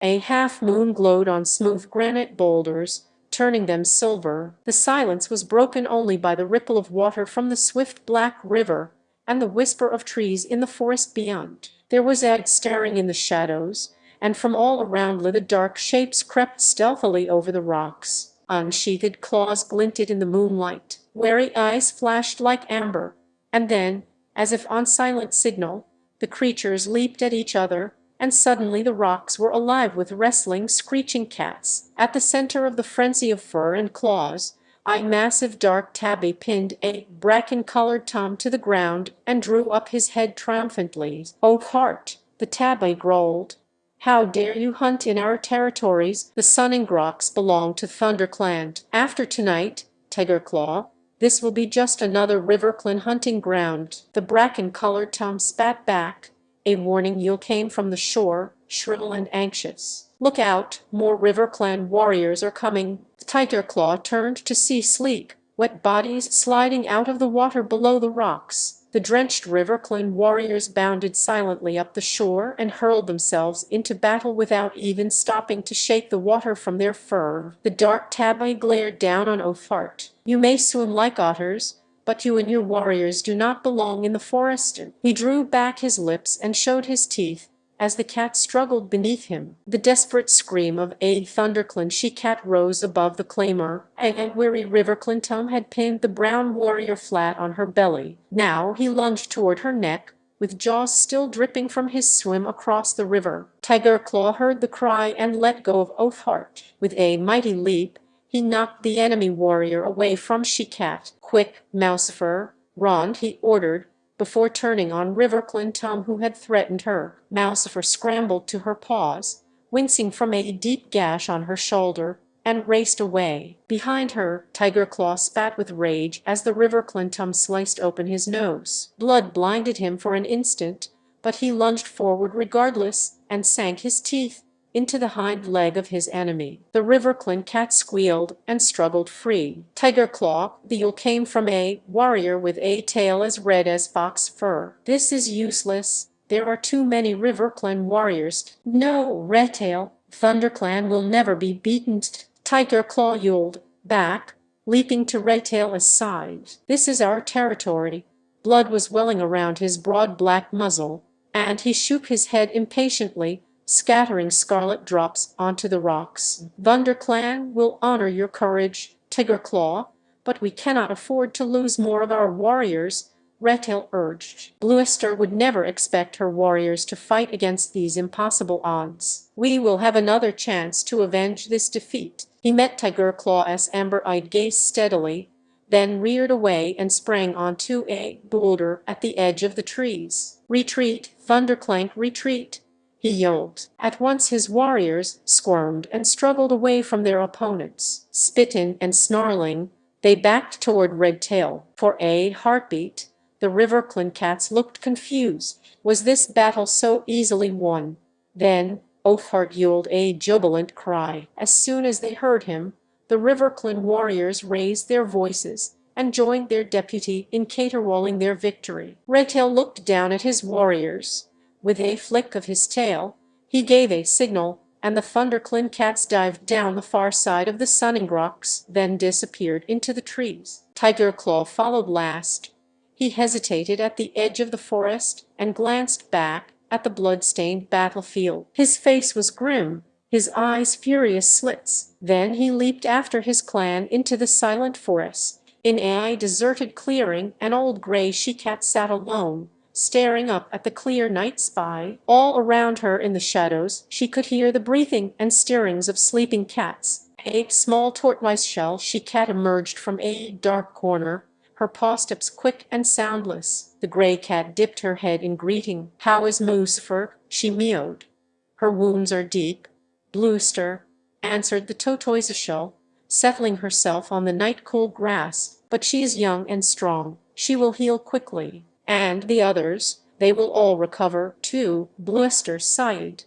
A half-moon glowed on smooth granite boulders, turning them silver. The silence was broken only by the ripple of water from the swift black river and the whisper of trees in the forest beyond. There was Ed staring in the shadows, and from all around the dark shapes crept stealthily over the rocks. Unsheathed claws glinted in the moonlight. Wary eyes flashed like amber. And then, as if on silent signal, the creatures leaped at each other, and suddenly the rocks were alive with wrestling, screeching cats. At the center of the frenzy of fur and claws, a massive dark tabby pinned a bracken-colored Tom to the ground and drew up his head triumphantly. "Oh, heart!" the tabby growled. "How dare you hunt in our territories? The Suningroks belong to ThunderClan. After tonight, Tigerclaw, this will be just another RiverClan hunting ground." The bracken-colored Tom spat back. A warning yell came from the shore, shrill and anxious. "Look out, more RiverClan warriors are coming." Tigerclaw turned to see sleek, wet bodies sliding out of the water below the rocks. The drenched RiverClan warriors bounded silently up the shore and hurled themselves into battle without even stopping to shake the water from their fur. The dark tabby glared down on Othart. "You may swim like otters, but you and your warriors do not belong in the forest." He drew back his lips and showed his teeth as the cat struggled beneath him. The desperate scream of a ThunderClan she-cat rose above the clamor. A weary RiverClan Tom had pinned the brown warrior flat on her belly. Now he lunged toward her neck, with jaws still dripping from his swim across the river. Tigerclaw heard the cry and let go of Oathheart. With a mighty leap, he knocked the enemy warrior away from she-cat. "Quick, Mousefur, run," he ordered, before turning on RiverClan Tom, who had threatened her. Mousefur scrambled to her paws, wincing from a deep gash on her shoulder, and raced away. Behind her, Tigerclaw spat with rage as the RiverClan Tom sliced open his nose. Blood blinded him for an instant, but he lunged forward regardless and sank his teeth into the hind leg of his enemy. The RiverClan cat squealed and struggled free. Tigerclaw, the yell came from a warrior with a tail as red as fox fur. "This is useless. There are too many RiverClan warriors." "No, Redtail, ThunderClan will never be beaten." Tigerclaw yelled back, leaping to Redtail's side. "This is our territory." Blood was welling around his broad black muzzle, and he shook his head impatiently, scattering scarlet drops onto the rocks. "ThunderClan will honor your courage, Tigerclaw, but we cannot afford to lose more of our warriors," Redtail urged. "Bluester would never expect her warriors to fight against these impossible odds. We will have another chance to avenge this defeat." He met Tigerclaw's amber-eyed gaze steadily, then reared away and sprang onto a boulder at the edge of the trees. "Retreat, ThunderClan, retreat!" he yelled. At once his warriors squirmed and struggled away from their opponents. Spitting and snarling, they backed toward Redtail. For a heartbeat, the RiverClan cats looked confused. Was this battle so easily won? Then Oathheart yelled a jubilant cry. As soon as they heard him, the RiverClan warriors raised their voices and joined their deputy in caterwauling their victory. Redtail looked down at his warriors. With a flick of his tail, he gave a signal, and the ThunderClan cats dived down the far side of the Suningroks, then disappeared into the trees. Tigerclaw followed last. He hesitated at the edge of the forest and glanced back at the blood-stained battlefield. His face was grim, his eyes furious slits. Then he leaped after his clan into the silent forest. In a deserted clearing, an old gray she-cat sat alone, staring up at the clear night sky. All around her in the shadows she could hear the breathing and stirrings of sleeping cats. A small tortoise-shell she-cat emerged from a dark corner, her paw steps quick and soundless. The gray cat dipped her head in greeting. "How is Mousefur?" she meowed. "Her wounds are deep, Bluester," answered the tortoise-shell, settling herself on the night-cool grass. "But she is young and strong. She will heal quickly." "And the others, they will all recover, too," Bluester sighed.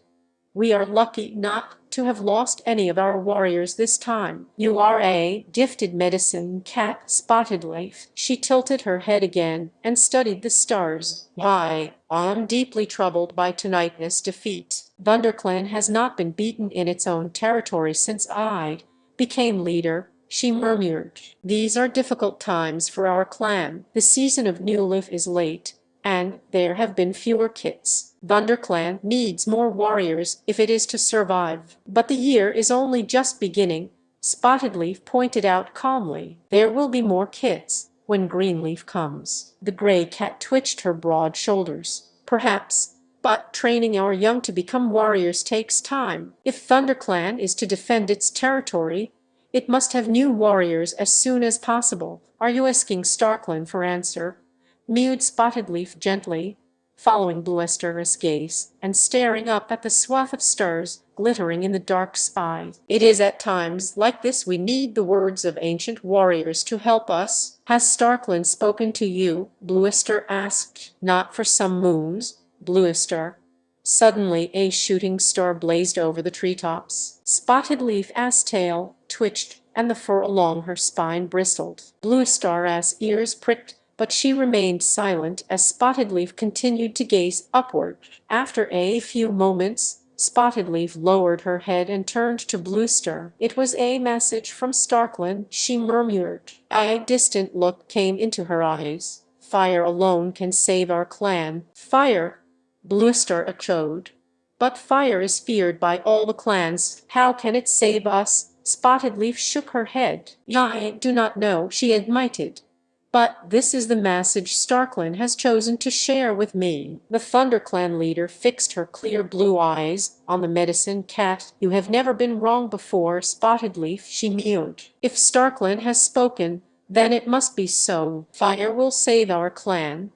"We are lucky not to have lost any of our warriors this time. You are a gifted medicine cat, Spotted Leaf. She tilted her head again and studied the stars. Why, I'm deeply troubled by tonight's defeat. ThunderClan has not been beaten in its own territory since I became leader, she murmured. These are difficult times for our clan. The season of new life is late, and there have been fewer kits. ThunderClan needs more warriors if it is to survive. But the year is only just beginning, Spotted Leaf pointed out calmly. There will be more kits when Greenleaf comes. The gray cat twitched her broad shoulders. Perhaps, but training our young to become warriors takes time. If ThunderClan is to defend its territory, it must have new warriors as soon as possible. Are you asking Starkland for answer? Mewed Spotted Leaf gently, following Bluester's gaze and staring up at the swath of stars glittering in the dark sky. It is at times like this we need the words of ancient warriors to help us. Has Starkland spoken to you? Bluester asked. Not for some moons, Bluester. Suddenly a shooting star blazed over the treetops. Spotted Leaf's tail twitched, and the fur along her spine bristled. Bluestar's ears pricked, but she remained silent as Spotted Leaf continued to gaze upward. After a few moments, Spotted Leaf lowered her head and turned to Bluestar. It was a message from Starkland, she murmured. A distant look came into her eyes. Fire alone can save our clan. Fire, Bluestar echoed. But fire is feared by all the clans. How can it save us? Spotted Leaf shook her head. I do not know, she admitted. But this is the message Starkland has chosen to share with me. The ThunderClan leader fixed her clear blue eyes on the medicine cat. You have never been wrong before, Spotted Leaf, she mewed. If Starkland has spoken, then it must be so. Fire will save our clan.